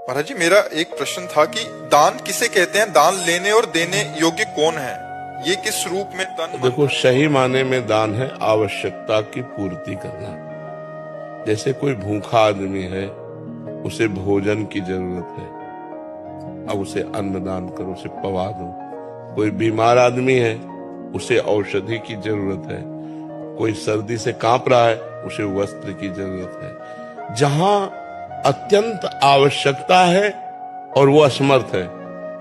महाराज जी, मेरा एक प्रश्न था कि दान किसे कहते हैं? दान लेने और देने योग्य कौन है? ये किस रूप में तन देखो, सही माने में दान है आवश्यकता की पूर्ति करना। जैसे कोई भूखा आदमी है, उसे भोजन की जरूरत है, अब उसे अन्न दान करो, उसे पवा दो। कोई बीमार आदमी है, उसे औषधि की जरूरत है। कोई सर्दी से कांप रहा है, उसे वस्त्र की जरूरत है। जहां अत्यंत आवश्यकता है और वो असमर्थ है,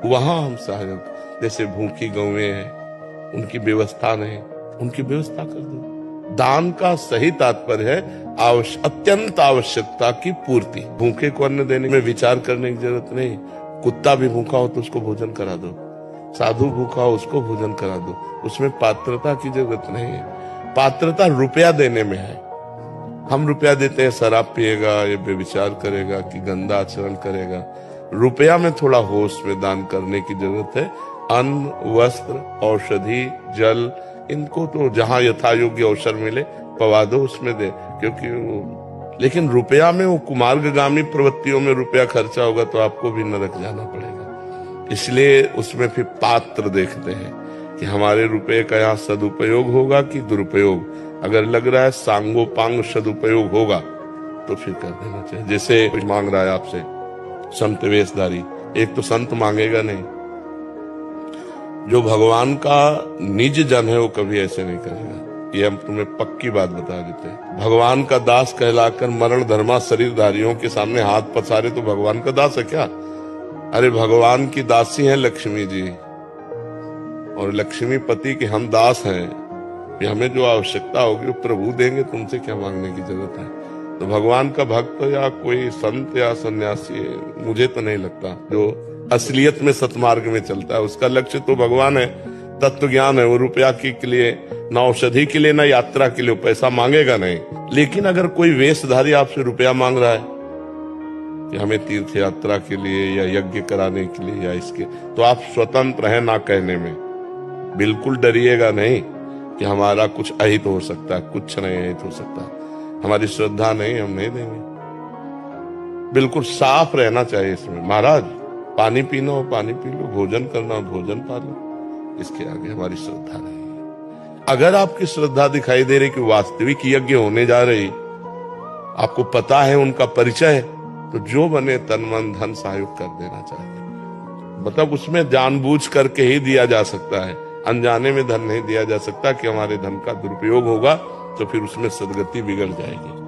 वहां हम सहायक। जैसे भूखी गौएं हैं, उनकी व्यवस्था नहीं, उनकी व्यवस्था कर दो। दान का सही तात्पर्य है अत्यंत आवश्यकता की पूर्ति। भूखे को अन्न देने में विचार करने की जरूरत नहीं। कुत्ता भी भूखा हो तो उसको भोजन करा दो, साधु भूखा हो उसको भोजन करा दो। उसमें पात्रता की जरूरत नहीं है। पात्रता रुपया देने में है। हम रुपया देते हैं, शराब पिएगा, ये बेविचार करेगा कि गंदा आचरण करेगा। रुपया में थोड़ा होश में दान करने की जरूरत है। अन्न, वस्त्र, औषधि, जल, इनको तो जहां यथा योग्य अवसर मिले पवा दो, उसमें दे। क्योंकि लेकिन रुपया में वो कुमार्गामी प्रवृत्तियों में रुपया खर्चा होगा तो आपको भी नरक जाना पड़ेगा। इसलिए उसमें फिर पात्र देखते हैं कि हमारे रुपये का यहाँ सदुपयोग होगा कि दुरुपयोग। अगर लग रहा है सांगोपांग सदुपयोग होगा तो फिर कर देना चाहिए। जैसे कुछ मांग रहा है आपसे संत वेशधारी, एक तो संत मांगेगा नहीं। जो भगवान का निज जन है वो कभी ऐसे नहीं करेगा। ये हम तुम्हें पक्की बात बता देते हैं। भगवान का दास कहलाकर मरण धर्मा शरीरधारियों के सामने हाथ पसारे तो भगवान का दास है क्या? अरे भगवान की दासी है लक्ष्मी जी, और लक्ष्मी पति के हम दास हैं। कि हमें जो आवश्यकता होगी वो प्रभु देंगे, तुमसे क्या मांगने की जरूरत है? तो भगवान का भक्त या कोई संत या सन्यासी, मुझे तो नहीं लगता जो असलियत में सतमार्ग में चलता है। उसका लक्ष्य तो भगवान है, तत्व ज्ञान है। वो रुपया के लिए, न औषधि के लिए, न यात्रा के लिए पैसा मांगेगा नहीं। लेकिन अगर कोई वेशधारी आपसे रुपया मांग रहा है कि हमें तीर्थ यात्रा के लिए या यज्ञ कराने के लिए या इसके, तो आप स्वतंत्र हैं ना कहने में। बिल्कुल डरिएगा नहीं कि हमारा कुछ अहित हो सकता है। कुछ नहीं अहित हो सकता। हमारी श्रद्धा नहीं, हम नहीं देंगे। बिल्कुल साफ रहना चाहिए इसमें। महाराज, पानी पीना हो पानी पी लो, भोजन करना हो भोजन पा लो, इसके आगे हमारी श्रद्धा नहीं है। अगर आपकी श्रद्धा दिखाई दे रही कि वास्तविक यज्ञ होने जा रही, आपको पता है उनका परिचय, तो जो बने तन मन धन सहयोग कर देना चाहिए। मतलब उसमें जानबूझ करके ही दिया जा सकता है, अनजाने में धन नहीं दिया जा सकता कि हमारे धन का दुरुपयोग होगा तो फिर उसमें सदगति बिगड़ जाएगी।